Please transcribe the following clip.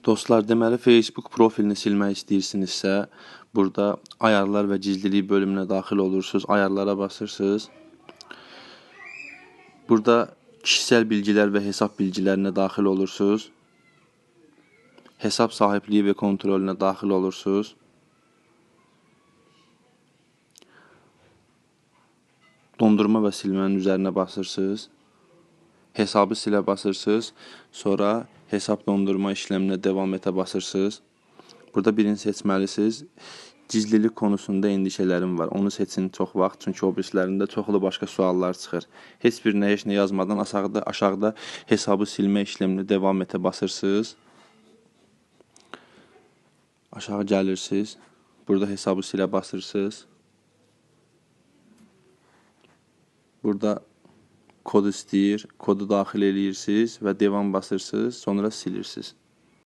Dostlar, deməli Facebook profilini silmək istəyirsinizsə, burada ayarlar və gizlilik bölümünə daxil olursunuz, ayarlara basırsınız. Burada kişisel bilgilər və hesab bilgilərinə daxil olursunuz. Hesab sahibliyi və kontrolünə daxil olursunuz. Dondurma və silmənin üzərinə basırsınız. Hesabı silə basırsınız. Sonra hesab dondurma işləminə devam etə basırsınız. Burada birini seçməlisiniz. Gizlilik konusunda endişələrim var. Onu seçin çox vaxt. Çünki o birislərində çoxlu başqa suallar çıxır. Heç nə yazmadan aşağıda hesabı silmə işləminə devam etə basırsınız. Aşağı gəlirsiniz. Burada hesabı silə basırsınız. Burada kod istəyir. Kodu daxil edirsiniz və devam basırsınız. Sonra silirsiniz.